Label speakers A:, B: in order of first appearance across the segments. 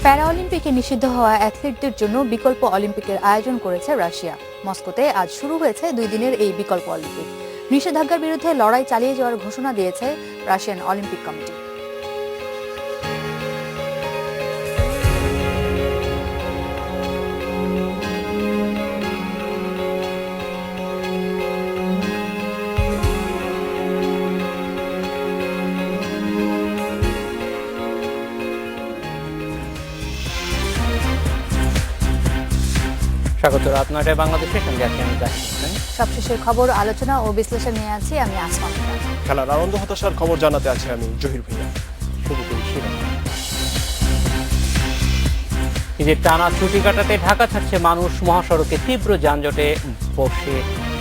A: প্যারাঅলিম্পিকে নিষিদ্ধ হওয়া অ্যাথলিটদের জন্য বিকল্প অলিম্পিকের আয়োজন করেছে রাশিয়া। মস্কোতে আজ শুরু হয়েছে 2 দিনের এই বিকল্প অলিম্পিক। নিষেধাজ্ঞার বিরুদ্ধে লড়াই চালিয়ে যাওয়ার ঘোষণা দিয়েছে রাশিয়ান অলিম্পিক কমিটি।
B: স্বাগত রাত 9টায় বাংলাদেশের সঙ্গে আছি আমি জাহিদ হোসেন।
A: সবশেষের খবর, আলোচনা ও বিশ্লেষণ নিয়ে আছি আমি আসমা।
C: খেলার আনন্দ হতাশার খবর জানাতে আছে আমি জহির ভুঁইয়া।
B: শুরু করি শিরোনাম। ঈদের টানা ছুটি কাটাতে ঢাকা ছাড়ছে মানুষ, মহাসড়কে তীব্র যানজটে বসে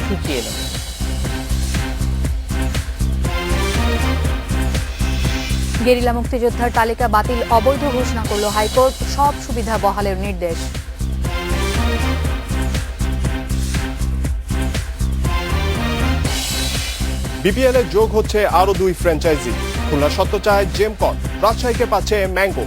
B: সূচি এলো।
A: গেরিলা মুক্তিযোদ্ধার তালিকা বাতিল অবৈধ ঘোষণা করল হাইকোর্ট, সব সুবিধা বহালের নির্দেশ।
C: বিপিএল এ যোগ হচ্ছে আরো 2 ফ্র্যাঞ্চাইজি। খুলনা সত্য চায় জেমকন, রাজশাহীকে পাচ্ছে ম্যাঙ্গো।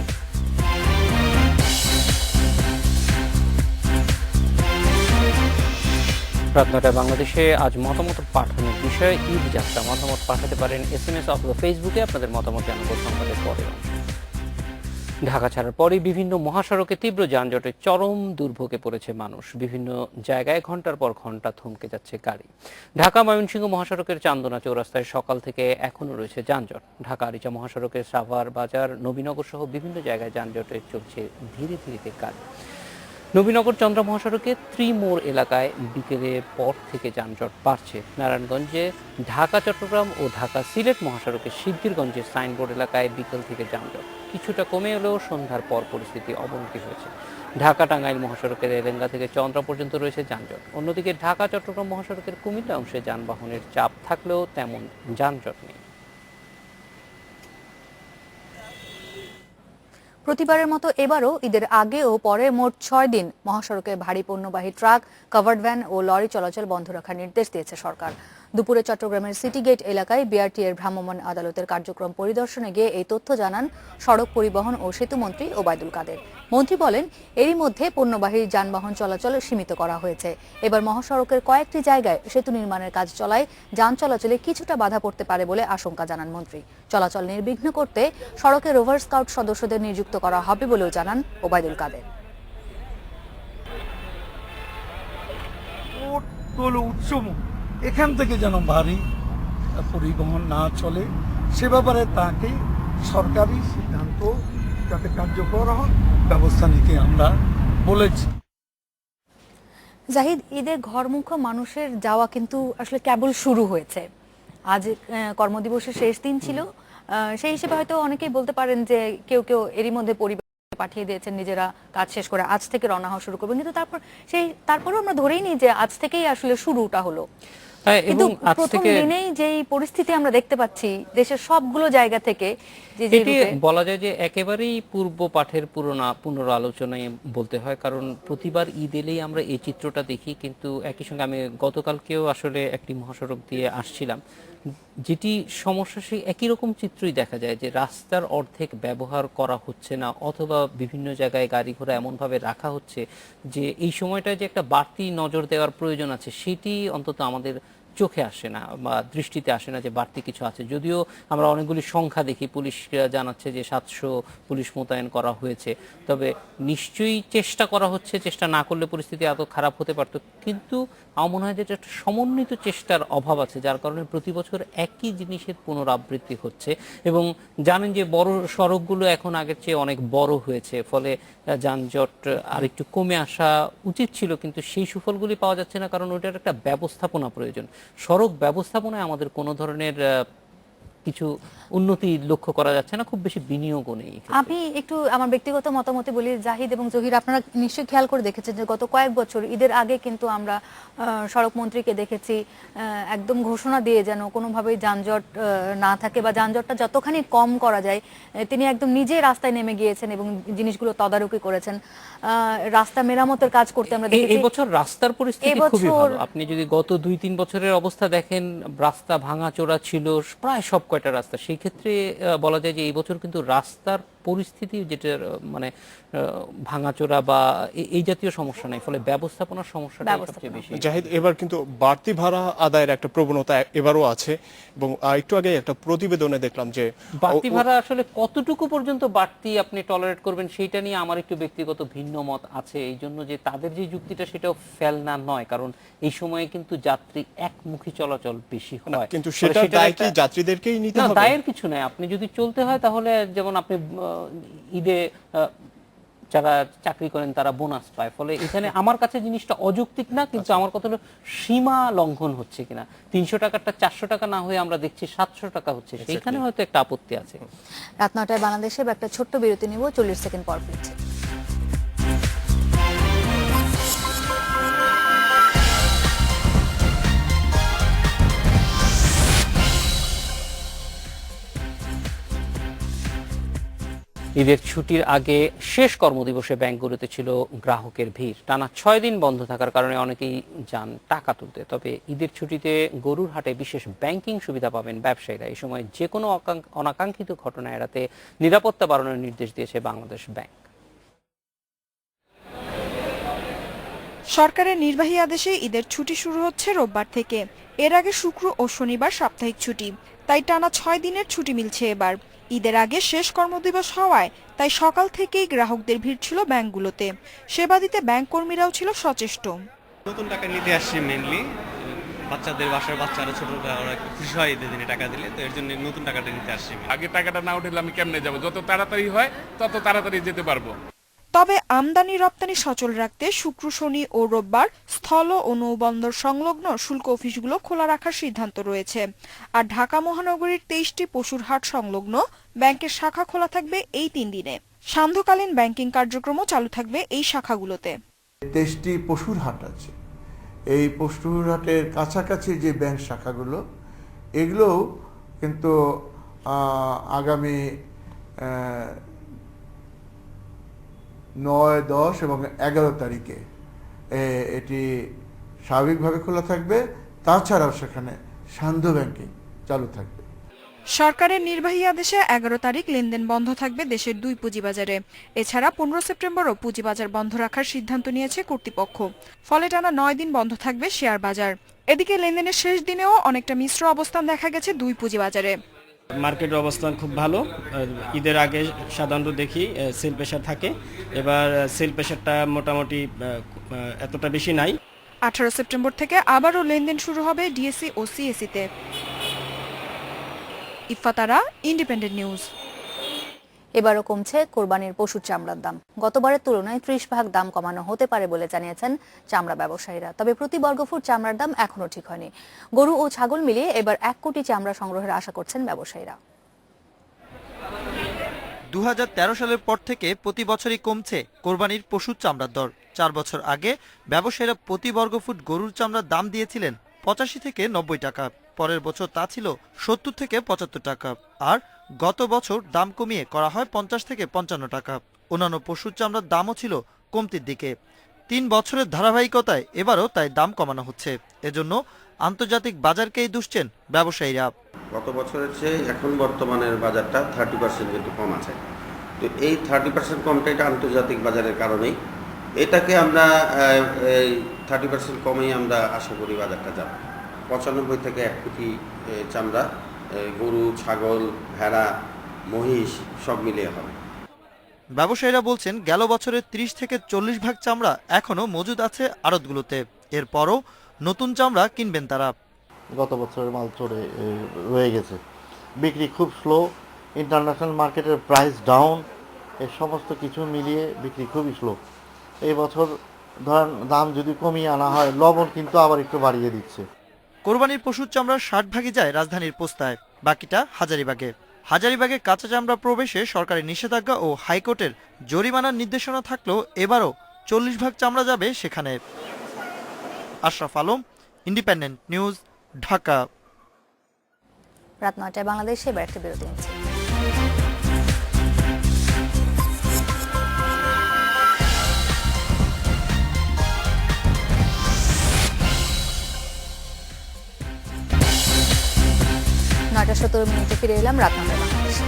B: রাত 9টায় বাংলাদেশে আজ মতামত পাঠানোর বিষয়ে ঈদ যাত্রা। মতামত পাঠাতে পারেন SMS অথবা ফেসবুকে। আপনাদের মতামত জানাবো সংবাদের পরের অংশে। ঢাকা ছাড়ার পরই বিভিন্ন মহাসড়কে তীব্র যানজটে চরম দুর্ভোগে পড়েছে মানুষ। বিভিন্ন জায়গায় ঘন্টার পর ঘন্টা থমকে যাচ্ছে গাড়ি। ঢাকা ময়মনসিংহ মহাসড়কের চান্দনা চৌরাস্তায় সকাল থেকে এখনো রয়েছে যানজট। ঢাকা আরিচা মহাসড়কের সাভার বাজার, নবীনগর সহ বিভিন্ন জায়গায় যানজটে চলছে ধীরে ধীরে কাজ। নবীনগর চন্দ্রা মহাসড়কে ত্রিমোড় এলাকায় বিকেলের পর থেকে যানজট বাড়ছে। নারায়ণগঞ্জে ঢাকা চট্টগ্রাম ও ঢাকা সিলেট মহাসড়কে শিবগিরগঞ্জের সাইনবোর্ড এলাকায় বিকেল থেকে যানজট কিছুটা কমে এলেও সন্ধ্যার পর পরিস্থিতি অবনতি হয়েছে। ঢাকা টাঙ্গাইল মহাসড়কের এলেঙ্গা থেকে চন্দ্রা পর্যন্ত রয়েছে যানজট। অন্যদিকে ঢাকা চট্টগ্রাম মহাসড়কের কুমিল্লা অংশে যানবাহনের চাপ থাকলেও তেমন যানজট নেই।
A: প্রতিবারের মতো এবারও ঈদের আগে ও পরে মোট 6 দিন মহাসড়কে ভারী পণ্যবাহী ট্রাক, কাভার্ড ভ্যান ও লরি চলাচল বন্ধ রাখার নির্দেশ দিয়েছে সরকার। দুপুরে চট্টগ্রামের সিটি গেট এলাকায় বিআরটি এর ভ্রাম্যমাণ আদালতের কার্যক্রম পরিদর্শনে গিয়ে এই তথ্য জানান সড়ক পরিবহন ও সেতু মন্ত্রী ওবায়দুল কাদের। মন্ত্রী বলেন, এরই মধ্যে পণ্যবাহী যানবাহন চলাচল সীমিত করা হয়েছে। এবার মহাসড়কের কয়েকটি জায়গায় সেতু নির্মাণের কাজ চলায় যান চলাচলে কিছুটা বাধা পড়তে পারে বলে আশঙ্কা জানান মন্ত্রী। চলাচল নির্বিঘ্ন করতে সড়কে রোভার স্কাউট সদস্যদের নিযুক্ত করা হবে বলেও জানান ওবায়দুল কাদের।
D: এখান থেকে যেন ভারী পরিবহন না চলে সে ব্যাপারে তাকে সরকারি সিদ্ধান্ত যাতে কার্যকর হয় ব্যবস্থা নিতে আমরা বলেছি।
A: জাহিদ, ঈদের ঘরমুখ মানুষের যাওয়া কিন্তু আসলে কেবল শুরু হয়েছে। আজ কর্মদিবসের শেষ দিন ছিল, সেই হিসেবে হয়তো অনেকেই বলতে পারেন যে কেউ কেউ এরই মধ্যে পরিবার পাঠিয়ে দিয়েছেন, নিজেরা কাজ শেষ করে আজ থেকে রওনা হওয়া শুরু করবেন। কিন্তু তারপরও আমরা ধরেই নিই যে আজ থেকেই আসলে শুরুটা হলো। কিন্তু প্রথম দিনেই যেই পরিস্থিতি আমরা দেখতে পাচ্ছি দেশের সবগুলো জায়গা থেকে,
B: এটি বলা যায় যে একেবারেই পূর্ব পাঠের পুনরালোচনায় বলতে হয়। কারণ প্রতিবার ঈদ এলেই আমরা এই চিত্রটা দেখি। কিন্তু একই সঙ্গে আমি গতকালকেও আসলে একটি মহাসড়ক দিয়ে আসছিলাম, যেটি সমস্যা সেই একই রকম চিত্রই দেখা যায় যে রাস্তার অর্ধেক ব্যবহার করা হচ্ছে না, অথবা বিভিন্ন জায়গায় গাড়ি ঘোড়া এমনভাবে রাখা হচ্ছে যে এই সময়টায় যে একটা বাড়তি নজর দেওয়ার প্রয়োজন আছে সেটি অন্তত আমাদের চোখে আসে না বা দৃষ্টিতে আসে না যে বাড়তি কিছু আছে। যদিও আমরা অনেকগুলি সংখ্যা দেখি, পুলিশ জানাচ্ছে যে 700 পুলিশ মোতায়েন করা হয়েছে, তবে নিশ্চয়ই চেষ্টা করা হচ্ছে। চেষ্টা না করলে পরিস্থিতি এত খারাপ হতে পারত। কিন্তু আমার মনে হয় যে একটা সমন্বিত চেষ্টার অভাব আছে, যার কারণে প্রতি বছর একই জিনিসের পুনরাবৃত্তি হচ্ছে। এবং জানেন যে বড় সড়কগুলো এখন আগের চেয়ে অনেক বড় হয়েছে, ফলে যানজট আর একটু কমে আসা উচিত ছিল, কিন্তু সেই সুফলগুলি পাওয়া যাচ্ছে না। কারণ ওইটার একটা ব্যবস্থাপনা প্রয়োজন। সড়ক ব্যবস্থাপনায় আমাদের কোনো ধরনের কিছু উন্নতি লক্ষ্য করা যাচ্ছে না, খুব বেশি বিনিয়োগও নেই।
A: আমি একটু আমার ব্যক্তিগত মতামতে বলি, জাহিদ এবং জহির, আপনারা নিশ্চয়ই খেয়াল করে দেখেছেন যে গত কয়েক বছর ঈদের আগে কিন্তু আমরা সড়ক মন্ত্রীকে দেখেছি একদম ঘোষণা দিয়ে যেন কোনোভাবেই যানজট না থাকে বা যানজটটা যতখানি কম করা যায় তিনি একদম নিজে রাস্তায় নেমে গিয়েছেন এবং জিনিসগুলো তদারকি করেছেন। রাস্তা মেরামতের কাজ করতে আমরা দেখেছি।
B: এই বছর রাস্তার পরিস্থিতি খুবই ভালো। আপনি যদি গত 2-3 বছরের অবস্থা দেখেন, রাস্তা ভাঙাচোরা ছিল প্রায় সব কয়টা রাস্তা। সেই ক্ষেত্রে বলা যায় যে এই বছর কিন্তু রাস্তার পরিস্থিতি যেটা মানে ভাঙাচোরা বা এই জাতীয় সমস্যা নাই, ফলে ব্যবস্থাপনার সমস্যাটা সবচেয়ে বেশি।
C: জাহিদ, এবার কিন্তু বাড়তি ভাড়া আদায়ের একটা প্রবণতা এবারও আছে এবং একটু আগে একটা প্রতিবেদনে দেখলাম যে
B: বাড়তি ভাড়া আসলে কতটুকু পর্যন্ত বাড়তি আপনি টলারেট করবেন সেইটা নিয়ে আমার একটু ব্যক্তিগত ভিন্ন মত আছে। এই জন্য যে তাদের যে যুক্তিটা সেটাও ফেলনা নয়, কারণ এই সময়ে কিন্তু যাত্রী একমুখী চলাচল বেশি হয়।
C: কিন্তু সেটা দায় কি যাত্রীদেরকেই নিতে হবে?
B: দায়ের কিছু নাই, আপনি যদি চলতে হয় তাহলে যেমন আপনি ঈদে যারা চাকরি করেন তারা বোনাস পায়, ফলে এখানে আমার কাছে জিনিসটা অযৌক্তিক না, কিন্তু আমার কথা হলো সীমা লঙ্ঘন হচ্ছে কিনা। 300 টাকাটা 400 টাকা না হয়ে আমরা দেখছি 700 টাকা হচ্ছে, সেইখানে হয়তো একটা আপত্তি আছে।
A: রাত 9টায় বাংলাদেশে একটা ছোট্ট বিরতি নিব, 40 সেকেন্ড পর ফিরছে।
B: ঈদের ছুটির আগে শেষ কর্মদিবসে ব্যাংকগুলোতে ছিল গ্রাহকের ভিড়। টানা 6 দিন বন্ধ থাকার কারণে অনেকেই যান টাকা তুলতে। তবে ঈদের ছুটিতে গরুর হাটে বিশেষ ব্যাংকিং সুবিধা পাবেন ব্যবসায়ীরা। এই সময় যে কোনো অনাকাঙ্ক্ষিত ঘটনা এড়াতে নিরাপত্তা বাড়ানোর নির্দেশ দিয়েছে বাংলাদেশ ব্যাংক।
E: সরকারের নির্বাহী আদেশে ঈদের ছুটি শুরু হচ্ছে রোববার থেকে। এর আগে শুক্র ও শনিবার সাপ্তাহিক ছুটি, তাই টানা 6 দিনের ছুটি মিলছে এবার। ঈদের আগে শেষ কর্মদিবস হওয়ায় তাই সকাল থেকেই গ্রাহকদের ভিড় ছিল ব্যাংকগুলোতে। সেবা দিতে ব্যাংক কর্মীরাও ছিল সচেষ্ট।
F: নতুন টাকা নিতে আসছি মেইনলি, বাচ্চাদের বাসার বাচ্চারা ছোটরা ওরা একটু খুশি হয় ঈদের দিনে টাকা দিলে, তো এর জন্য নতুন টাকাটা নিতে আসছি।
G: আগে টাকাটা না উঠলে আমি কেমনে যাবো? যত তাড়াতাড়ি হয় তত তাড়াতাড়ি যেতে পারবো।
E: তবে আমদানি রপ্তানি সচল রাখতে শুক্র, শনি ও রোববার স্থল ও নৌবন্দর সংলগ্ন শুল্ক অফিসগুলো খোলা রাখার সিদ্ধান্ত রয়েছে। আর ঢাকা মহানগরীর 23টি পশুর হাট সংলগ্ন ব্যাংকের শাখা খোলা থাকবে এই 3 দিনে। সান্ধ্যকালীন ব্যাংকিং কার্যক্রমও চালু থাকবে এই শাখাগুলোতে।
H: 23টি পশুর হাট আছে, এই পশুর হাটের কাছাকাছি যে ব্যাংক শাখাগুলো, এগুলোও কিন্তু আগামী 9, 10 এবং 11 তারিখে এটি স্বাভাবিকভাবে খোলা থাকবে। তাছাড়াও সেখানে সান্ধ্য ব্যাংকিং চালু থাকবে।
E: সরকারের নির্বাহী আদেশে 11 তারিখ লেনদেন বন্ধ থাকবে দেশের 2 পুঁজিবাজারে। এছাড়া 15 সেপ্টেম্বরও পুঁজিবাজার বন্ধ রাখার সিদ্ধান্ত নিয়েছে কর্তৃপক্ষ। ফলে টানা 9 দিন বন্ধ থাকবে শেয়ার বাজার। এদিকে লেনদেনের শেষ দিনেও অনেকটা মিশ্র অবস্থান দেখা গেছে 2 পুঁজিবাজারে।
I: মার্কেটের অবস্থান খুব ভালো। ঈদের আগে সাধারণত দেখি সেল প্রেশার থাকে, এবার সেল প্রেশারটা মোটামুটি এতটা বেশি নাই।
E: 18 সেপ্টেম্বর থেকে আবারও লেনদেন শুরু হবে ডিএসসি ও সিএসসিতে। ইফাতারা, ইন্ডিপেন্ডেন্ট নিউজ।
A: এবারও কমছে কোরবানির পশুর চামড়ার দাম। গতবারের তুলনায় 30% দাম কমানো হতে পারে বলে জানিয়েছেন চামড়া ব্যবসায়ীরা। তবে প্রতি বর্গফুট চামড়ার দাম এখনো ঠিক হয়নি। গরু ও ছাগল মিলিয়ে এবার 1 কোটি চামড়া সংগ্রহের আশা করছেন ব্যবসায়ীরা।
J: 2013 সালের পর থেকে প্রতি বছরই কমছে কোরবানির পশুর চামড়ার দর। 4 বছর আগে ব্যবসায়ীরা প্রতি বর্গফুট গরুর চামড়ার দাম দিয়েছিলেন 85 থেকে 90 টাকা। পরের বছর তা ছিল 70 থেকে 75 টাকা। আর গত বছর দাম কমিয়ে করা হয় 50 থেকে 55 টাকা। অন্যান্য পশুর চামড়ার দামও ছিল কমতির দিকে। 3 বছরের ধারাবাহিকতায় এবারও তাই দাম কমানো হচ্ছে। এজন্য আন্তর্জাতিক বাজারকেই দুষছেন ব্যবসায়ীরা।
K: গত বছরের চেয়ে এখন বর্তমানের বাজারটা 30% কিন্তু কম আছে। তো এই 30% কমটা এটা আন্তর্জাতিক বাজারের কারণেই। এটাকে আমরা 30% কমেই আমরা আশা করি বাজারটা যাবে। 95 থেকে 1 কোটি চামড়া গরু, ছাগল, ভেড়া, মহিষ সব মিলিয়ে হবে।
J: ব্যবসায়ীরা বলছেন গেল বছরের 30 থেকে 40% চামড়া এখনো মজুদ আছে আড়তগুলোতে। এরপরও নতুন চামড়া কিনবেন তারা।
L: গত বছরের মাল চড়ে রয়ে গেছে, বিক্রি খুব স্লো, ইন্টারন্যাশনাল মার্কেটের প্রাইস ডাউন, এই সমস্ত কিছু মিলিয়ে বিক্রি খুবই স্লো। এই বছর ধরেন দাম যদি কমিয়ে আনা হয়, লবণ কিন্তু আবার একটু বাড়িয়ে দিচ্ছে।
J: কোরবানির পশুর চামড়ার 60 ভাগই যায় রাজধানীর পোস্তায়, বাকিটা হাজারীবাগে। হাজারীবাগে কাঁচা চামড়া প্রবেশে সরকারি নিষেধাজ্ঞা ও হাইকোর্টের জরিমানার নির্দেশনা থাকলেও এবারও 40% চামড়া যাবে সেখানে। Ashraf Alam, independent News, Dhaka.
A: রাত 9টায় বাংলাদেশে এবার একটা বিরতি নিচ্ছে। নয়টা 17 মিনিটে ফিরে এলাম রাত 9টায় বাংলাদেশে।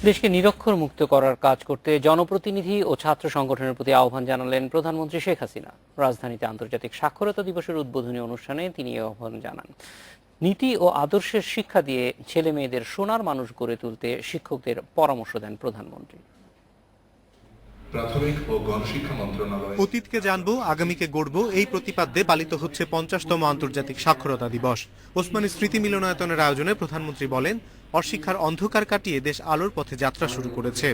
B: দেশকে নিরক্ষর মুক্ত করার কাজ করতে জনপ্রতিনিধি ও ছাত্র সংগঠনের প্রতি আহ্বান জানালেন প্রধানমন্ত্রী শেখ হাসিনা। রাজধানীতে আন্তর্জাতিক সাক্ষরতা দিবসের উদ্বোধনী অনুষ্ঠানে তিনি এই আহ্বান জানান। নীতি ও আদর্শের শিক্ষা দিয়ে ছেলে মেয়েদের সোনার মানুষ গড়ে তুলতে শিক্ষকদের পরামর্শ দেন প্রধানমন্ত্রী।
M: প্রাথমিক ও গণশিক্ষা মন্ত্রণালয়
N: অতীতকে জানবো, আগামীকে গড়বো, এই প্রতিপাদ্যে পালিত হচ্ছে 50তম আন্তর্জাতিক সাক্ষরতা দিবস। ওসমানী স্মৃতি মিলনায়তনের আয়োজনে প্রধানমন্ত্রী বলেন, অশিক্ষার অন্ধকার কাটিয়ে দেশ আলোর পথে যাত্রা শুরু করেছে।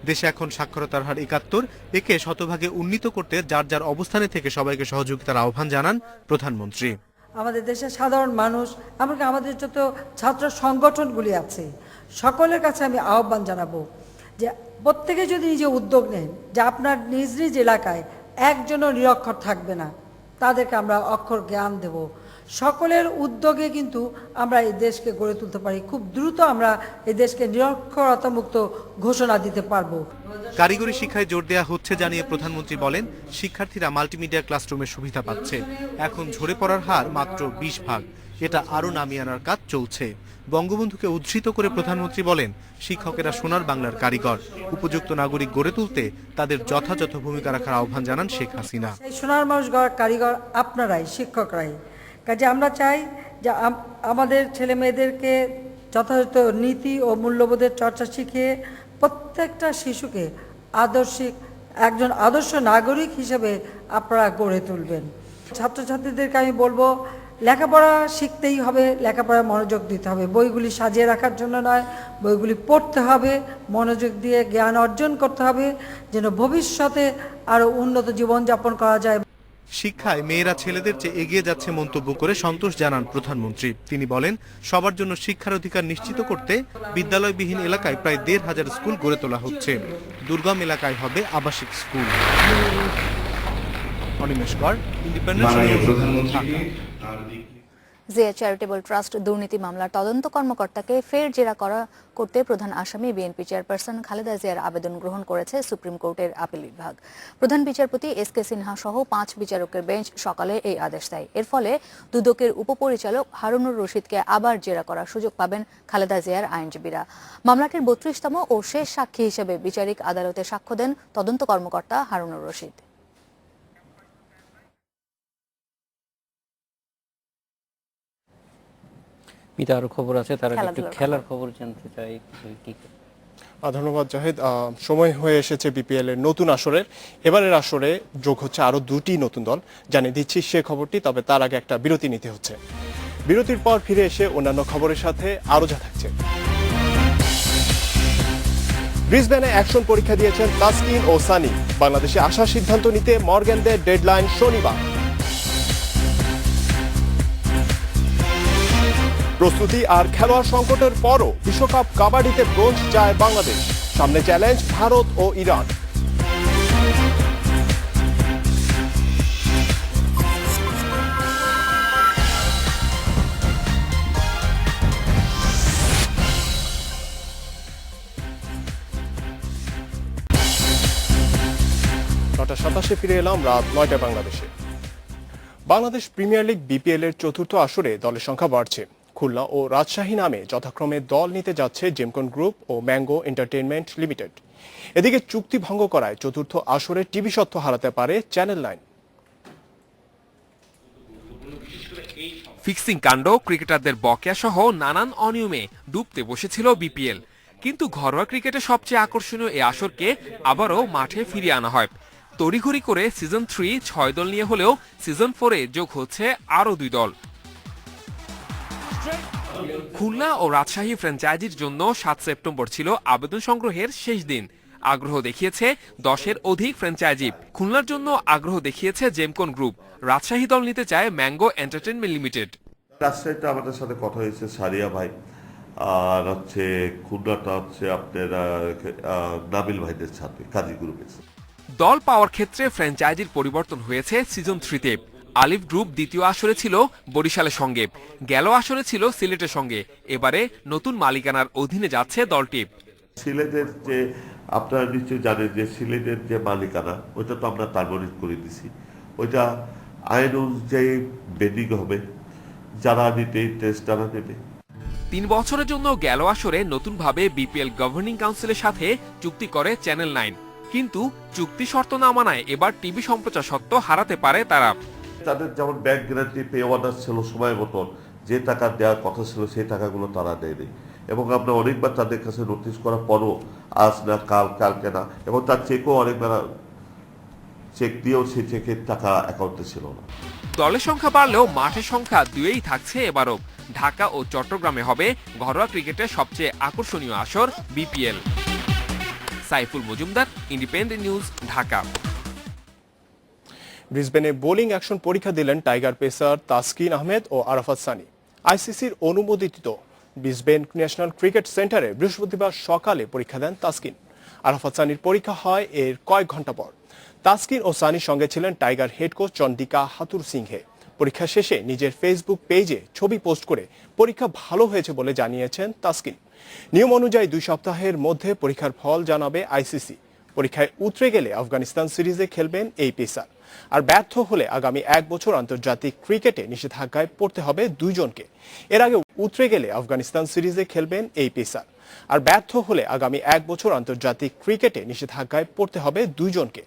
N: দেশে এখন সাক্ষরতার হার ৭১, একে শতভাগে উন্নীত করতে যার যার অবস্থানে থেকে সবাইকে সহযোগিতার আহ্বান জানান প্রধানমন্ত্রী।
O: আমাদের দেশের সাধারণ মানুষ, এমনকি আমাদের যত ছাত্র সংগঠনগুলি আছে, সকলের কাছে আমি আহ্বান জানাবো যে প্রত্যেকে যদি নিজে উদ্যোগ নেন যে আপনার নিজ নিজ এলাকায় একজনও নিরক্ষর থাকবে না, তাদেরকে আমরা অক্ষর জ্ঞান দেব। সকলের উদ্যোগে কিন্তু আমরা এই দেশকে গড়ে তুলতে পারি। খুব দ্রুত আমরা এই দেশকে নিরক্ষরতা মুক্ত ঘোষণা দিতে পারবো।
N: কারিগরি শিক্ষায় জোর দেওয়া হচ্ছে জানিয়ে প্রধানমন্ত্রী বলেন, শিক্ষার্থীরা মাল্টিমিডিয়া ক্লাসরুমের সুবিধা পাচ্ছে। এখন ঝরে পড়ার হার মাত্র 20%। এটা আরও নামিয়ে আনার কাজ চলছে। বঙ্গবন্ধুকে উদ্ধৃত করে প্রধানমন্ত্রী বলেন, শিক্ষকেরা সোনার বাংলার কারিগর। উপযুক্ত নাগরিক গড়ে তুলতে তাদের যথাযথ ভূমিকা রাখার আহ্বান জানান শেখ হাসিনা।
O: এই সোনার মানুষ গড়ার কারিগর আপনারাই, শিক্ষকরাই। কাজে আমরা চাই যে আমাদের ছেলে মেয়েদেরকে যথাযথ নীতি ও মূল্যবোধের চর্চা শিখিয়ে প্রত্যেকটা শিশুকে একজন আদর্শ নাগরিক হিসেবে আপনারা গড়ে তুলবেন। ছাত্রছাত্রীদেরকে আমি বলবো, লেখাপড়া শিখতেই হবে, লেখাপড়ায় মনোযোগ দিতে হবে। বইগুলি সাজিয়ে রাখার জন্য নয়, বইগুলি পড়তে হবে, মনোযোগ দিয়ে জ্ঞান অর্জন করতে হবে, যেন ভবিষ্যতে আরও উন্নত জীবনযাপন করা যায়।
N: শিক্ষায় মেয়েরা ছেলেদের চেয়ে এগিয়ে যাচ্ছে মন্তব্য করে সন্তোষ জানান প্রধানমন্ত্রী। তিনি বলেন, সবার জন্য শিক্ষার অধিকার নিশ্চিত করতে বিদ্যালয়বিহীন এলাকায় প্রায় ১৫০০ স্কুল গড়ে তোলা হচ্ছে। দুর্গম এলাকায় হবে আবাসিক স্কুল। অনিমেষ কর, independent news.
A: Zia charitable trust দুর্নীতি মামলার তদন্ত কর্মকর্তাকে ফের জেরা করতে প্রধান আসামি বিএনপি চেয়ারপারসন খালেদা জিয়ার আবেদন গ্রহণ করেছে সুপ্রিম কোর্টের আপিল বিভাগ। প্রধান বিচারপতি এস.কে. সিনহা সহ ৫ বিচারকের বেঞ্চ সকালে এই আদেশ দেয়। এর ফলে দুদকের উপপরিচালক হারুনুর রশিদকে আবার জেরা করার সুযোগ পাবেন খালেদা জিয়ার আইনজীবীরা। মামলাটির ৩২তম ও শেষ সাক্ষী হিসেবে বিচারিক আদালতে সাক্ষ্য দেন তদন্ত কর্মকর্তা হারুনুর রশিদ।
B: আরো খবর আছে, তার আগে একটু খেলার খবর জানতে চাই।
C: ধন্যবাদ জাহিদ। সময় হয়ে এসেছে বিপিএল এর নতুন আসরের। এবারের আসরে যোগ হচ্ছে আরো 2টি নতুন দল, জানিয়ে দিচ্ছি সে খবরটি। তবে তার আগে একটা বিরতি নিতে হচ্ছে। বিরতির পর ফিরে এসে অন্যান্য খবরের সাথে আরো যা থাকছে। ব্রিসবেনে অ্যাকশন পরীক্ষা দিয়েছেন তাসকিন ও সানি। বাংলাদেশে আসার সিদ্ধান্ত নিতে মর্গ্যানদের ডেডলাইন শনিবার। প্রস্তুতি আর খেলোয়াড় সংকটের পরও বিশ্বকাপ কাবাডিতে ব্রোঞ্জ চায় বাংলাদেশ। সামনে চ্যালেঞ্জ ভারত ও ইরান। নটা 27 ফিরে এলাম রাত 9টায় বাংলাদেশে। বাংলাদেশ প্রিমিয়ার লিগ বিপিএল এর চতুর্থ আসরে দলের সংখ্যা বাড়ছে। খুলনা ও রাজশাহী নামে যথাক্রমে দল নিতে যাচ্ছে জেমকন গ্রুপ ও ম্যাঙ্গো এন্টারটেইনমেন্ট লিমিটেড। এদিকে চুক্তি ভঙ্গ করায় চতুর্থ আসরে টিভি স্বত্ব হারাতে পারে চ্যানেল 9।
P: ফিক্সিং কাণ্ড, ক্রিকেটারদের বকেয়া সহ নানান অনিয়মে ডুবতে বসেছিল বিপিএল। কিন্তু ঘরোয়া ক্রিকেটে সবচেয়ে আকর্ষণীয় এই আসরকে আবারও মাঠে ফিরিয়ে আনা হয়। তড়িঘড়ি করে সিজন 3 6 দল নিয়ে হলেও সিজন 4-এ যোগ হচ্ছে আরও 2 দল। খুলনা ও রাজশাহী ফ্র্যাঞ্চাইজির জন্য 7 সেপ্টেম্বর ছিল আবেদন সংগ্রহের শেষ দিন। আগ্রহ দেখিয়েছে 10-এর অধিক ফ্র্যাঞ্চাইজি। খুলনার জন্য আগ্রহ দেখিয়েছে জেমকন গ্রুপ। রাজশাহী দল নিতে চায় ম্যাঙ্গো এন্টারটেইনমেন্ট লিমিটেড।
Q: রাজশাহীতে আমাদের সাথে কথা হয়েছে সারিয়া ভাই, আর হচ্ছে খুলনাটা হচ্ছে আপনার নাবিল ভাইদের সাথে কাজী গ্রুপের।
P: দল পাওয়ার ক্ষেত্রে ফ্র্যাঞ্চাইজির পরিবর্তন হয়েছে সিজন 3-তে। আলিফ গ্রুপ দ্বিতীয় আসরে ছিল বরিশালের সঙ্গে, গেল আসরে ছিল সিলেটের সঙ্গে। এবারে নতুন মালিকানার অধীনে যাচ্ছে দলটি।
Q: সিলেটের যে আপনারা নিশ্চয়ই জানেন যে সিলেটের যে মালিকানা, ওইটা তো আমরা টার্মিনেট করে দিছি। ওইটা আইন অনুযায়ী বেডিং হবে, যারা নিতে ইন্টারেস্ট তারা নেবে।
P: 3 বছরের জন্য গেল আসরে নতুনভাবে বিপিএল গভর্নিং কাউন্সিলের সাথে চুক্তি করে চ্যানেল 9, কিন্তু চুক্তি শর্ত না মানায় এবার টিভি সম্প্রচার সত্ত্ব হারাতে পারে তারা।
Q: তাদের যেমন ব্যাংক গ্যারান্টি পে অর্ডার ছিল সময় মতন, যে টাকা দেওয়ার কথা ছিল সেই টাকাগুলো তারা দেয়নি, এবং আমরা অনেকবার তাদের কাছে নোটিশ করার পরও আজ না কালকে না, এবং তার চেকও অনেকবার চেক দিয়েও সেই চেকের টাকা অ্যাকাউন্টে ছিল না।
P: দলের সংখ্যা বাড়লেও মাঠের সংখ্যা 2ই থাকছে এবারও। ঢাকা ও চট্টগ্রামে হবে ঘরোয়া ক্রিকেটের সবচেয়ে আকর্ষণীয় আসর BPL. Saiful Majumdar, Independent News, Dhaka.
C: ব্রিসবেনে বোলিং অ্যাকশন পরীক্ষা দিলেন টাইগার পেসার তাসকিন আহমেদ ও আরাফাত সানি। আইসিসির অনুমোদিত ব্রিসবেন ন্যাশনাল ক্রিকেট সেন্টারে বৃহস্পতিবার সকালে পরীক্ষা দেন তাসকিন। আরাফাত সানির পরীক্ষা হয় এর কয়েক ঘন্টা পর। তাসকিন ও সানির সঙ্গে ছিলেন টাইগার হেড কোচ চন্ডিকা হাতুর সিংহে। পরীক্ষা শেষে নিজের ফেসবুক পেজে ছবি পোস্ট করে পরীক্ষা ভালো হয়েছে বলে জানিয়েছেন তাসকিন। নিয়ম অনুযায়ী 2 সপ্তাহের মধ্যে পরীক্ষার ফল জানাবে আইসিসি। পরীক্ষায় উতরে গেলে আফগানিস্তান সিরিজে খেলবেন এই পেসার। আর ব্যর্থ হলে আগামী 1 বছর আন্তর্জাতিক ক্রিকেটে নিষেধাজ্ঞায় পড়তে হবে 2 জনকে। এর আগে উতরে গেলে আফগানিস্তান সিরিজে খেলবেন এই পেসার। আর ব্যর্থ হলে আগামী 1 বছর আন্তর্জাতিক ক্রিকেটে নিষেধাজ্ঞায় পড়তে হবে 2 জনকে।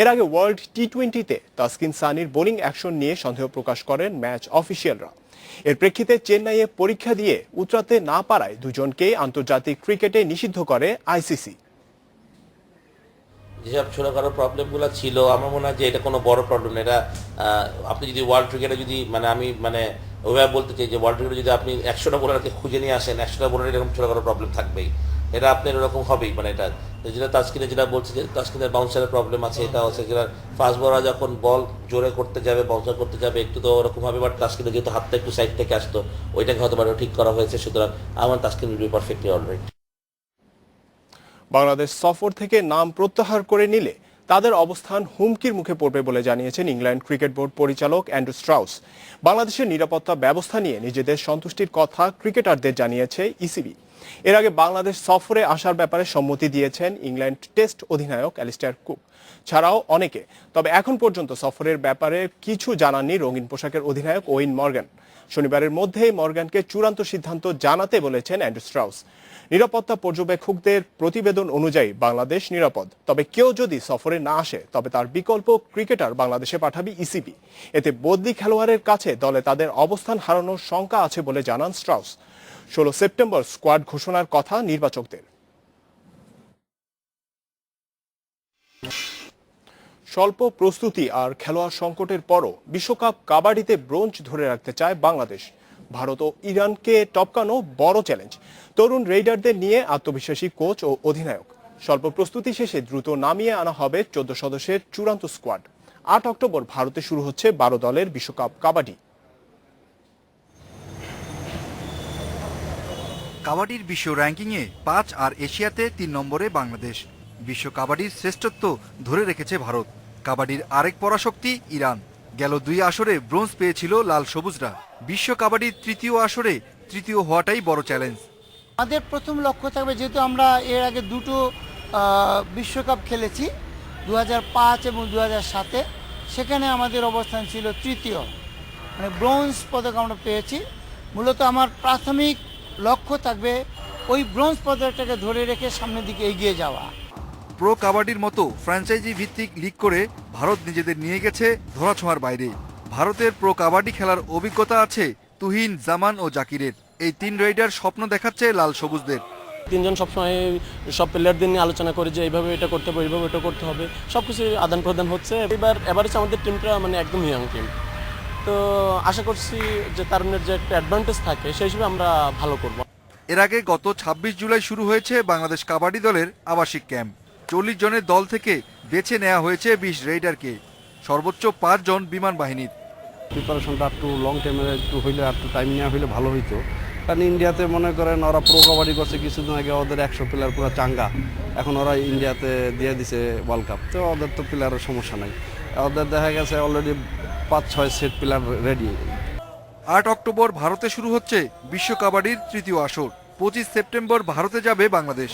C: এর আগে ওয়ার্ল্ড টি20তে তাসকিন সানির বোলিং অ্যাকশন নিয়ে সন্দেহ প্রকাশ করেন ম্যাচ অফিসিয়ালরা। এর প্রেক্ষিতে চেন্নাইয়ে পরীক্ষা দিয়ে উতরাতে না পারায় 2 জনকেই আন্তর্জাতিক ক্রিকেটে নিষিদ্ধ করে আইসিসি।
R: যেসব ছোটখাটো প্রবলেমগুলো ছিল, আমার মনে হয় যে এটা কোনো বড় প্রবলেম না। এটা আপনি যদি ওয়ার্ল্ড ক্রিকেটে যদি আমি ওইভাবে বলতে চাই যে ওয়ার্ল্ড ক্রিকেটে যদি আপনি 100টা বোলারকে খুঁজে নিয়ে আসেন, 100টা বোলারের এরকম ছোটখাটো প্রবলেম থাকবেই। এটা আপনার এরকম হবেই। এটা যেটা তাসকিনে যেটা বলছে যে তাসকিনের বাউন্সারের প্রবলেম আছে, এটা হচ্ছে যেটা ফাস্ট বলার যখন বল জোরে করতে যাবে, বাউন্সার করতে যাবে, একটু তো ওরকম হবে। বাট তাসকিনে যেহেতু হাতটা একটু সাইড থেকে আসতো, ওইটাকে হয়তো ঠিক করা হয়েছে। সুতরাং আমার Taskin will be perfectly alright.
C: Bangladesh সফর থেকে নাম প্রত্যাহার করে নিলে তাদের অবস্থান হুমকির মুখে পড়বে বলে জানিয়েছেন ইংল্যান্ড ক্রিকেট বোর্ড পরিচালক অ্যান্ড্রু স্ট্রাউস। বাংলাদেশের নিরাপত্তা ব্যবস্থা নিয়ে নিজেদের সন্তুষ্টির কথা ক্রিকেটারদের জানিয়েছে ইসিবি। এর আগে বাংলাদেশ সফরে আসার ব্যাপারে সম্মতি দিয়েছেন ইংল্যান্ড টেস্ট অধিনায়ক অ্যালিস্টার কুক ছাড়াও অনেকে। তবে এখন পর্যন্ত সফরের ব্যাপারে কিছু জানাননি রঙিন পোশাকের অধিনায়ক ওয়েন মর্গান। শনিবারের মধ্যেই মর্গানকে চূড়ান্ত সিদ্ধান্ত জানাতে বলেছেন অ্যান্ড্রু স্ট্রাউস। নিরাপত্তা পর্যবেক্ষকদের প্রতিবেদন অনুযায়ী বাংলাদেশ নিরাপদ, তবে কেউ যদি সফরে না আসে তবে তার বিকল্প ক্রিকেটার বাংলাদেশে পাঠাবে ইসিবি। এতে বদলি খেলোয়াড়ের কাছে দলে তাদের অবস্থান হারানোর শঙ্কা আছে বলে জানান স্ট্রাউস। 16 সেপ্টেম্বর স্কোয়াড ঘোষণার কথা নির্বাচকদের। স্বল্প প্রস্তুতি আর খেলোয়াড় সংকটের পরও বিশ্বকাপ কাবাডিতে ব্রোঞ্জ ধরে রাখতে চায় বাংলাদেশ। ভারত ও ইরানকে টপকানো বড় চ্যালেঞ্জ। তরুণ রেইডারদের নিয়ে আত্মবিশ্বাসী কোচ ও অধিনায়ক। স্বল্প প্রস্তুতি শেষে দ্রুত নামিয়ে আনা হবে 14 সদস্যের চূড়ান্ত স্কোয়াড। 8 অক্টোবর ভারতে শুরু হচ্ছে 12 দলের বিশ্বকাপ কাবাডি।
S: কাবাডির বিশ্ব র্যাঙ্কিংয়ে 5 আর এশিয়াতে 3 নম্বরে বাংলাদেশ। বিশ্ব কাবাডির শ্রেষ্ঠত্ব ধরে রেখেছে ভারত। কাবাডির আরেক পরাশক্তি ইরান। গেল 2 আসরে ব্রোঞ্জ পেয়েছিল লাল সবুজরা। বিশ্ব কাবাডির 3য় আসরে তৃতীয় হওয়াটাই বড় চ্যালেঞ্জ।
T: আমাদের প্রথম লক্ষ্য থাকবে, যেহেতু আমরা এর আগে 2টো বিশ্বকাপ খেলেছি, 2005 এবং 2007-এ, সেখানে আমাদের অবস্থান ছিল তৃতীয়, ব্রোঞ্জ পদক আমরা পেয়েছি। মূলত আমার প্রাথমিক লক্ষ্য থাকবে ওই ব্রোঞ্জ পদকটাকে ধরে রেখে সামনের দিকে এগিয়ে যাওয়া।
S: প্রো কাবাডির মতো ফ্র্যাঞ্চাইজি ভিত্তিক লিগ করে ভারত নিজেদের নিয়ে গেছে ধরাছোঁয়ার বাইরে। ভারতের প্রো কাবাডি খেলার অভিজ্ঞতা আছে তুহিন, জামান ও জাকিরের। এই 3 রাইডার স্বপ্ন দেখাচ্ছে লাল সবুজদের।
U: 3 জন সবসময় সব প্লেয়ারদের নিয়ে আলোচনা করে যে এইভাবে এটা করতে হবে, এইভাবে এটা করতে হবে, সবকিছু আদান প্রদান হচ্ছে। এবার এভারেজ আমাদের টিমটা একদম ইয়াং টিম, তো আশা করছি যে তারুণের যে একটা অ্যাডভান্টেজ থাকে সেই হিসেবে আমরা ভালো করব।
S: এর আগে গত 26 জুলাই শুরু হয়েছে বাংলাদেশ কাবাডি দলের আবাসিক ক্যাম্প। 40 জনের দল থেকে বেছে নেওয়া হয়েছে 20 রাইডারকে, সর্বোচ্চ 5 জন বিমান বাহিনীর।
V: প্রিপারেশনটা একটু লং টাইমের একটু হইলে একটু টাইম নেওয়া হইলে ভালো হইতো। কারণ ইন্ডিয়াতে মনে করেন ওরা প্রো কাবাডি করছে কিছুদিন আগে, ওদের 100 প্লেয়ার পুরো চাঙ্গা। এখন ওরা ইন্ডিয়াতে দিয়ে দিছে ওয়ার্ল্ড কাপ, তো ওদের তো প্লেয়ারের সমস্যা নাই। ওদের দেখা গেছে already 5-6 set player ready.
S: 8 October ভারতে শুরু হচ্ছে বিশ্ব কাবাডির 3য় আসর। 25 সেপ্টেম্বর ভারতে যাবে বাংলাদেশ।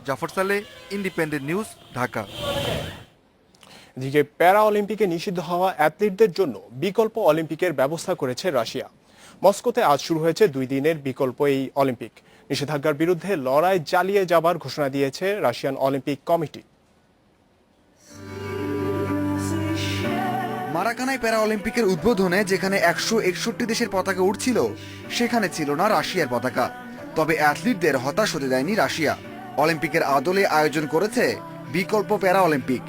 S: জাফর সালে, ইন্ডিপেন্ডেন্ট নিউজ, ঢাকা।
C: এদিকে প্যারা অলিম্পিকে নিষিদ্ধ হওয়া অ্যাথলিটদের জন্য বিকল্প অলিম্পিকের ব্যবস্থা করেছে রাশিয়া। মস্কোতে আজ শুরু হয়েছে 2 দিনের বিকল্প এই অলিম্পিক। নিষেধাজ্ঞার বিরুদ্ধে লড়াই চালিয়ে যাবার ঘোষণা দিয়েছে রাশিয়ান অলিম্পিক কমিটি।
S: মারাকানায় প্যারা অলিম্পিকের উদ্বোধনে যেখানে 161 দেশের পতাকা উঠছিল, সেখানে ছিল না রাশিয়ার পতাকা। তবে অ্যাথলিটদের হতাশ হতে দেয়নি রাশিয়া। অলিম্পিকের আদলে আয়োজন করেছে বিকল্প প্যারা অলিম্পিক।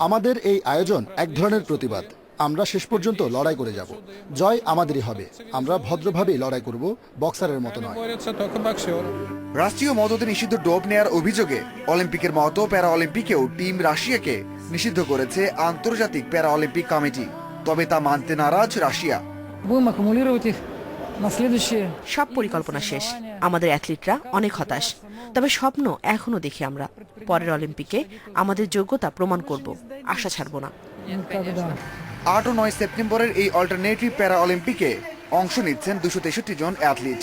D: আমাদের এই আয়োজন এক ধরনের প্রতিবাদ। আমরা শেষ পর্যন্ত লড়াই করে যাব, জয় আমাদেরই হবে। আমরা ভদ্রভাবেই লড়াই করব, বক্সারের মতো নয়।
S: রাষ্ট্রীয় মদতে নিষিদ্ধ ডোপ নেয়ার অভিযোগে অলিম্পিকের মতো প্যারা অলিম্পিকেও টিম রাশিয়াকে নিষিদ্ধ করেছে আন্তর্জাতিক প্যারা অলিম্পিক কমিটি। তবে তা মানতে নারাজ রাশিয়া।
F: সব পরিকল্পনা শেষ, আমাদের অ্যাথলিটরা অনেক হতাশ। তবে স্বপ্ন এখনো দেখি আমরা, পরের অলিম্পিকে আমাদের যোগ্যতা প্রমাণ করব, আশা ছাড়ব না।
S: 8 ও 9 সেপ্টেম্বরের এই অল্টারনেটিভ প্যারা অলিম্পিকে অংশ নিচ্ছেন 263 জন athlete.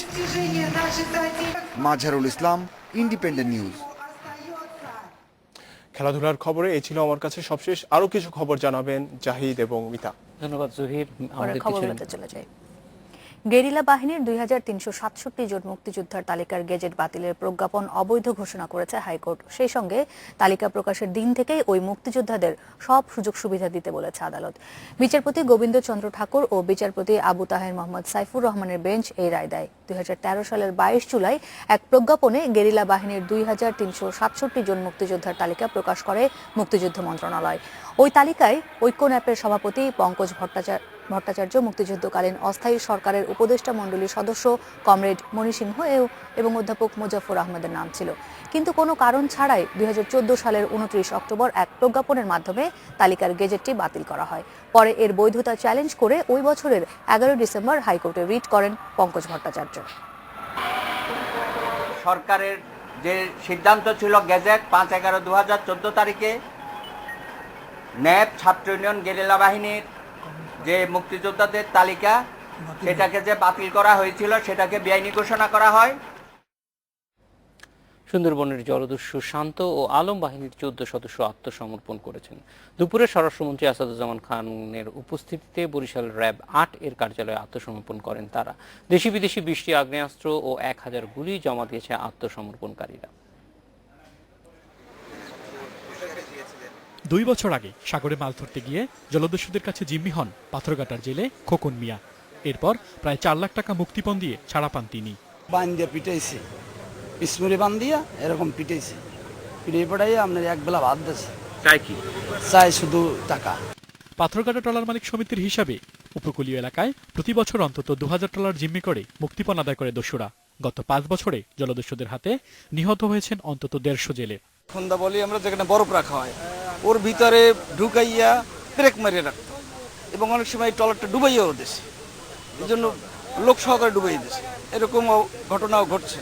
S: Mazharul Islam, independent news.
C: খেলাধুলার খবরে এই ছিল আমার কাছে সবশেষ। আরো কিছু খবর জানাবেন জাহিদ এবং মিতা।
B: ধন্যবাদ জহির।
A: খবরগুলোতে চলে যাই। গেরিলা বাহিনীর 2367 জন মুক্তিযোদ্ধার তালিকার গেজেট বাতিলের প্রজ্ঞাপন অবৈধ ঘোষণা করেছে হাইকোর্ট। সেই সঙ্গে তালিকা প্রকাশের দিন থেকেই ওই মুক্তিযোদ্ধাদের সব সুযোগ সুবিধা দিতে বলেছে আদালত। বিচারপতি গোবিন্দ চন্দ্র ঠাকুর ও বিচারপতি আবু তাহের মোহাম্মদ সাইফুর রহমানের বেঞ্চ এই রায় দেয়। 2013 সালের 22 জুলাই এক প্রজ্ঞাপনে গেরিলা বাহিনীর 2367 জন মুক্তিযোদ্ধার তালিকা প্রকাশ করে মুক্তিযুদ্ধ মন্ত্রণালয়। ওই তালিকায় ঐক্যন্যাপের সভাপতি পঙ্কজ ভট্টাচার্য, মুক্তিযুদ্ধকালীন অস্থায়ী সরকারের উপদেষ্টা মণ্ডলীর সদস্য কমরেড মণি সিংহ এবং অধ্যাপক মুজাফফর আহমেদের নাম ছিল। কিন্তু কোনো কারণ ছাড়াই 2014 সালের 29 অক্টোবর এক প্রজ্ঞাপনের মাধ্যমে তালিকার গেজেটটি বাতিল করা হয়। পরে এর বৈধতা চ্যালেঞ্জ করে ওই বছরের 11 ডিসেম্বর হাইকোর্টে রিট করেন পঙ্কজ ভট্টাচার্য।
W: সরকারের যে সিদ্ধান্ত ছিল গেজেট 5/11/2014 তারিখে ন্যাপ ছাত্র ইউনিয়ন গেরিলা বাহিনীর যে মুক্তিযোদ্ধাদের তালিকা সেটাকে যে বাতিল করা হয়েছিল সেটাকে বেআইনি ঘোষণা করা হয়।
B: সুন্দরবনের জলদস্যু শান্ত ও আলম বাহিনীর 14 সদস্য আত্মসমর্পণ করেছেন। দুপুরে স্বরাষ্ট্রমন্ত্রী আসাদুজ্জামান খানের উপস্থিতিতে বরিশাল র্যাব 8 এর কার্যালয়ে আত্মসমর্পণ করেন তারা। দেশি বিদেশি 20টি আগ্নেয়াস্ত্র ও 1000 গুলি জমা দিয়েছে আত্মসমর্পণকারীরা।
X: 2 বছর আগে সাগরে মাছ ধরতে গিয়ে জলদস্যুদের কাছে জিম্মি হন পাথরঘাটার জেলে খোকন মিয়া। এরপর প্রায় 4 লাখ টাকা মুক্তিপণ দিয়ে ছাড়া পান তিনি।
Y: বান্দিয়া পিটাইছে, ইসমুরি বান্দিয়া এরকম পিটাইছে, পিটিয়ে পড়াই আপনার এক বেলা ভাত দিয়েছে। চাই কি? চাই শুধু টাকা।
X: পাথরঘাটা ট্রলার মালিক সমিতির হিসাবে উপকূলীয় এলাকায় প্রতি বছর অন্তত 2000 ট্রলার জিম্মি করে মুক্তিপণ আদায় করে দস্যুরা। গত 5 বছরে জলদস্যুদের হাতে নিহত হয়েছেন অন্তত 150 জেলে।
Y: খন্দা বলি আমরা, যেখানে বরফ রাখা হয় ওর ভিতরে ঢুকাইয়া ব্রেক মারিয়ে রাখতো এবং অনেক সময় ট্রলারটা ডুবাইয়াও দিয়েছে, এই জন্য লোক সহকারে ডুবাই দিয়েছে। এরকম ঘটনাও ঘটছে।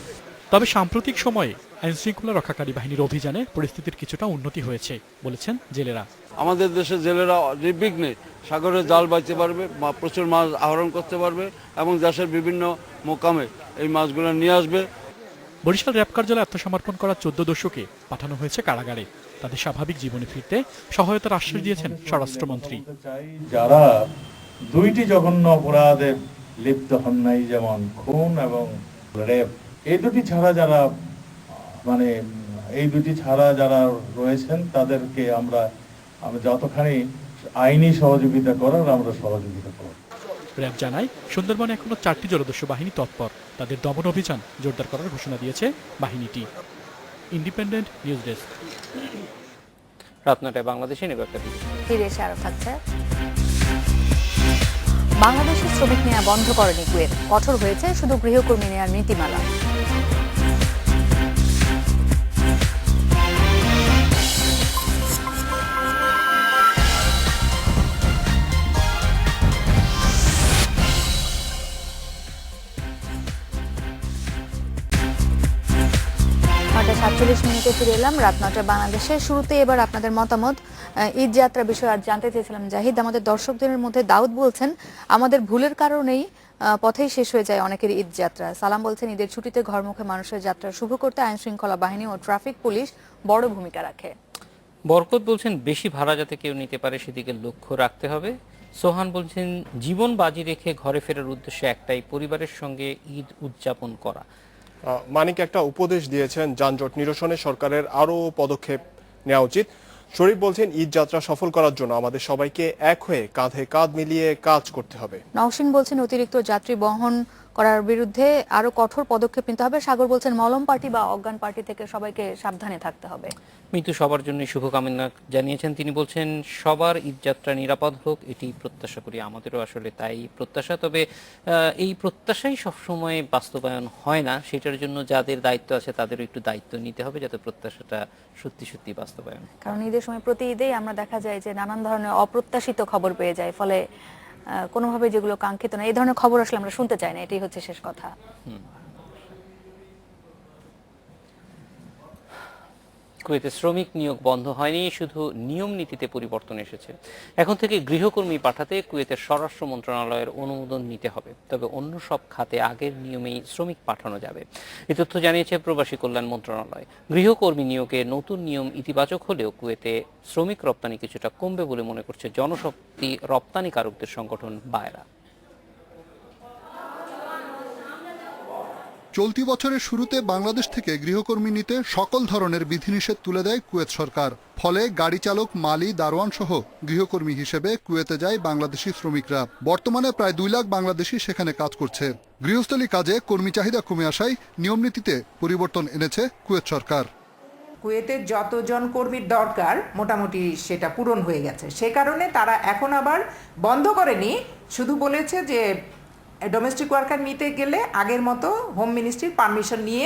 X: তবে সাম্প্রতিক সময়ে আইনশৃঙ্খলা রক্ষাকারী বাহিনীর অভিযানে পরিস্থিতির কিছুটা উন্নতি হয়েছে বলেছেন জেলেরা।
V: আমাদের দেশের জেলেরা নির্বিঘ্নে সাগরে জাল বাইতে পারবে, প্রচুর মাছ আহরণ করতে পারবে এবং দেশের বিভিন্ন মোকামে এই মাছগুলো নিয়ে আসবে।
X: বরিশাল র্যাব কার্যালয়ে আত্মসমর্পণ করা 14 দস্যুকে পাঠানো হয়েছে কারাগারে। তাদের স্বাভাবিক জীবনে ফিরতে সহায়তার আশ্বাস দিয়েছেন স্বরাষ্ট্রমন্ত্রী।
Z: যারা 2টি জঘন্য অপরাধে লিপ্ত হন নাই, যেমন খুন এবং রেপ, এই দুটি ছাড়া যারা রয়েছেন তাদেরকে আমরা যতখানি আইনি সহযোগিতা করার আমরা সহযোগিতা করব।
X: র্যাব জানায় সুন্দরবনে এখনো 4টি জলদস্যু বাহিনী তৎপর। তাদের দমন অভিযান জোরদার করার ঘোষণা দিয়েছে বাহিনীটি। Independent news desk.
B: রাত 9টায় বাংলাদেশে নেব একটা
A: ফিরে এসে আরো থাকছে। বাংলাদেশের শ্রমিক নেওয়া বন্ধ করেনি কুয়েত, কঠোর হয়েছে শুধু গৃহকর্মী নেওয়ার নীতিমালা। মিনিটে ফিরে এলাম রাত 9টায় বাংলাদেশে। শুরুতে এবার আপনাদের মতামত ঈদ যাত্রা বিষয়ে আর জানতে চেয়েছিলাম জাহিদ। আমাদের দর্শকদের মধ্যে দাউদ বলছেন আমাদের ভুলের কারণেই পথেই শেষ হয়ে যায় অনেকের ঈদ যাত্রা। সালাম বলছেন ঈদের ছুটিতে ঘরমুখে মানুষের যাত্রা শুভ করতে আইন শৃঙ্খলা বাহিনী ও ট্রাফিক পুলিশ বড় ভূমিকা রাখে।
B: বরকত বলছেন বেশি ভাড়া যাতে কেউ নিতে পারে সেদিকে লক্ষ্য রাখতে হবে। সোহান বলছেন, জীবন বাজি রেখে ঘরে ফেরার উদ্দেশ্যে একটাই, পরিবারের সঙ্গে ঈদ উদযাপন করা।
C: মানিক একটা উপদেশ দিয়েছেন, যানজট নিরসনে সরকারের আরও পদক্ষেপ নেওয়া উচিত। শরীফ বলছেন, ঈদ যাত্রা সফল করার জন্য আমাদের সবাইকে এক হয়ে কাঁধে কাঁধ মিলিয়ে কাজ করতে হবে।
A: নওশিন বলছেন, অতিরিক্ত যাত্রী বহন করার বিরুদ্ধে আরো কঠোর পদক্ষেপ নিতে হবে। সাগর বলছেন, মলম পার্টি বা অজ্ঞান পার্টি থেকে সবাইকে সাবধানে থাকতে হবে।
B: মিতু সবার জন্য শুভকামনা জানিয়েছেন। তিনি বলছেন, সবার ঈদযাত্রা নিরাপদ হোক, এটি প্রত্যাশা করি। আমাদেরও আসলে তাই প্রত্যাশা। তবে এই প্রত্যাশাই সবসময় বাস্তবায়ন হয় না, সেটার জন্য যাদের দায়িত্ব আছে তাদেরও একটু দায়িত্ব নিতে হবে, যাতে প্রত্যাশাটা সত্যি সত্যি বাস্তবায়ন।
A: কারণ ঈদের সময় প্রতি ঈদেই আমরা দেখা যায় যে নানান ধরনের অপ্রত্যাশিত খবর পেয়ে যায়, ফলে কোনোভাবে যেগুলো কাঙ্ক্ষিত না, এই ধরনের খবর আসলে আমরা শুনতে চাই না, এটাই হচ্ছে শেষ কথা।
B: কুয়েতে শ্রমিক নিয়োগ বন্ধ হয়নি, শুধু নিয়ম নীতিতে পরিবর্তন এসেছে। এখন থেকে গৃহকর্মী পাঠাতে কুয়েতের স্বরাষ্ট্র মন্ত্রণালয়ের অনুমোদন নিতে হবে, তবে অন্য সব খাতে আগের নিয়মেই শ্রমিক পাঠানো যাবে। এ তথ্য জানিয়েছে প্রবাসী কল্যাণ মন্ত্রণালয়। গৃহকর্মী নিয়োগে নতুন নিয়ম ইতিবাচক হলেও কুয়েতে শ্রমিক রপ্তানি কিছুটা কমবে বলে মনে করছে জনশক্তি রপ্তানিকারকদের সংগঠন বায়রা।
D: চলতি বছরের শুরুতে বাংলাদেশ থেকে গৃহকর্মী নিতে সকল ধরনের বিধিনিষেধ তুলে দেয় কুয়েত সরকার। ফলে গাড়ি চালক, মালি, দারোয়ান সহ গৃহকর্মী হিসেবে কুয়েতে যায় বাংলাদেশি শ্রমিকরা। বর্তমানে প্রায় 2 লাখ বাংলাদেশি সেখানে কাজ করছে। গৃহস্থলী কাজে কর্মী চাহিদা কমে আসায় নিয়ম নীতিতে পরিবর্তন এনেছে কুয়েত সরকার।
E: কুয়েতের যতজন কর্মীর দরকার মোটামুটি সেটা পূরণ হয়ে গেছে, সে কারণে তারা এখন আবার বন্ধ করেনি, শুধু বলেছে যে ডোমেস্টিক ওয়ার্কার নিতে গেলে আগের মতো হোম মিনিস্ট্রির পারমিশন নিয়ে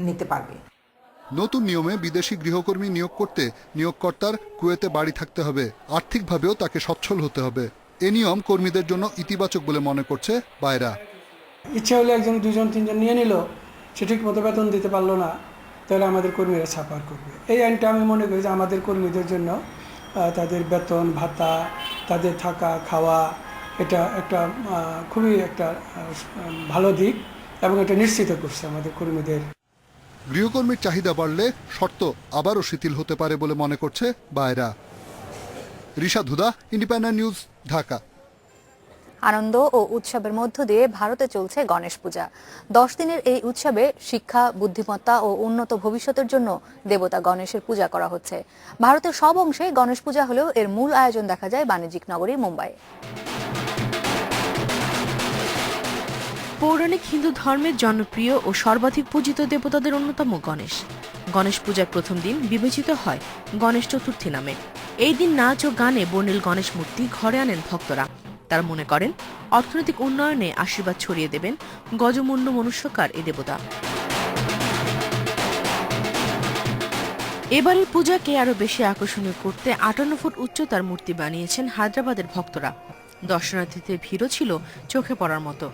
E: নিতে পারবে।
D: নতুন নিয়মে বিদেশি গৃহকর্মী নিয়োগ করতে নিয়োগকর্তার কুয়েতে বাড়ি থাকতে হবে, আর্থিকভাবেও তাকে সচ্ছল হতে হবে। এ নিয়ম কর্মীদের জন্য ইতিবাচক বলে মনে করছে বায়রা।
G: ইচ্ছে হলে একজন, 2জন, 3জন নিয়ে নিল, সে ঠিক মতো বেতন দিতে পারলো না, তাহলে আমাদের কর্মীরা ছাপার করবে। এই আইনটা আমি মনে করি যে আমাদের কর্মীদের জন্য তাদের বেতন ভাতা, তাদের থাকা খাওয়া, এটা একটা খুবই একটা ভালো দিক এবং এটা নিশ্চিত করছে আমাদের কর্মীদের।
D: গৃহকর্মীর চাহিদা বাড়লে শর্ত আবারও শিথিল হতে পারে বলে মনে করছে বায়রা। রিশাদ হুদা, ইন্ডিপেন্ডেন্ট নিউজ, ঢাকা।
A: আনন্দ ও উৎসবের মধ্য দিয়ে ভারতে চলছে গণেশ পূজা। 10 দিনের এই উৎসবে শিক্ষা, বুদ্ধিমত্তা ও উন্নত ভবিষ্যতের জন্য দেবতা গণেশের পূজা করা হচ্ছে। ভারতের সব অংশে গণেশ পূজা হলেও এর মূল আয়োজন দেখা যায় বাণিজ্যিক নগরী মুম্বাই।
F: পৌরাণিক হিন্দু ধর্মের জনপ্রিয় ও সর্বাধিক পূজিত দেবতাদের অন্যতম গণেশ। গণেশ পূজার প্রথম দিন বিবেচিত হয় গণেশ চতুর্থী নামে। এই দিন নাচ ও গানে বর্ণিল গণেশ মূর্তি ঘরে আনেন ভক্তরা। তারা মনে করেন অর্থনৈতিক উন্নয়নে আশীর্বাদ ছড়িয়ে দেবেন গজমুণ্ড মনুষ্যকার এই দেবতা। এবারের পূজাকে আরো বেশি আকর্ষণীয় করতে 58 ফুট উচ্চতার মূর্তি বানিয়েছেন হায়দ্রাবাদের ভক্তরা। দর্শনার্থীদের ভিড়ও ছিল চোখে পড়ার মতো।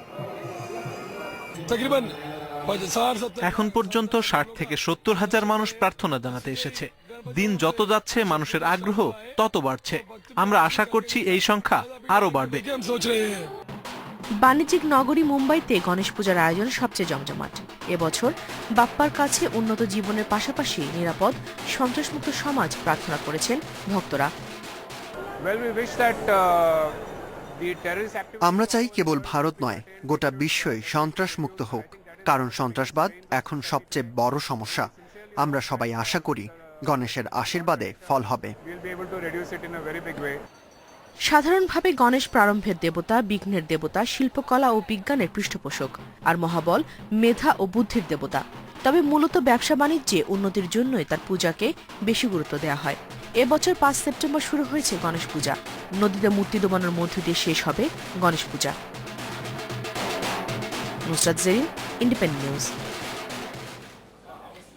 N: এখন পর্যন্ত 60 থেকে 70 হাজার মানুষ প্রার্থনা জানাতে এসেছে। দিন যত যাচ্ছে মানুষের আগ্রহ তত বাড়ছে। আমরা আশা করছি এই সংখ্যা আরো বাড়বে।
F: বাণিজ্যিক নগরী মুম্বাইতে গণেশ পূজার আয়োজন সবচেয়ে জমজমাট। এবছর বাপ্পার কাছে উন্নত জীবনের পাশাপাশি নিরাপদ, সন্ত্রাসমুক্ত সমাজ প্রার্থনা করেছেন ভক্তরা।
H: আমরা চাই কেবল ভারত নয়, গোটা বিশ্বই সন্ত্রাসমুক্ত হোক, কারণ সন্ত্রাসবাদ এখন সবচেয়ে বড় সমস্যা। আমরা সবাই আশা করি গণেশের আশীর্বাদে ফল হবে।
F: সাধারণভাবে গণেশ প্রারম্ভের দেবতা, বিঘ্নের দেবতা, শিল্পকলা ও বিজ্ঞানের পৃষ্ঠপোষক, আর মহাবল, মেধা ও বুদ্ধির দেবতা। তবে মূলত ব্যবসা বাণিজ্যে উন্নতির জন্যই তার পূজাকে বেশি গুরুত্ব দেওয়া হয়। এবছর 5 সেপ্টেম্বর শুরু হয়েছে গণেশ পূজা। নদীতে মূর্তি ডোবানোর মধ্য দিয়ে শেষ হবে গণেশ পূজা। Nusrat Jerin, Independent News.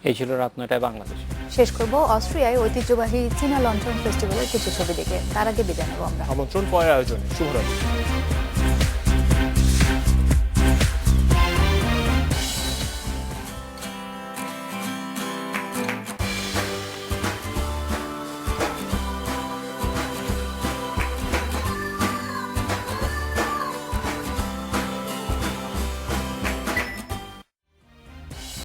B: এই ছিল রাত 9টায় বাংলাদেশ।
A: শেষ করব অস্ট্রিয়ায় ঐতিহ্যবাহী চীনা লন্ঠন ফেস্টিভ্যালের কিছু ছবি দেখে। তার আগে বিদায় নেব আমরা।
C: আমন্ত্রণ পরের আয়োজনে। শুভরাত্রি।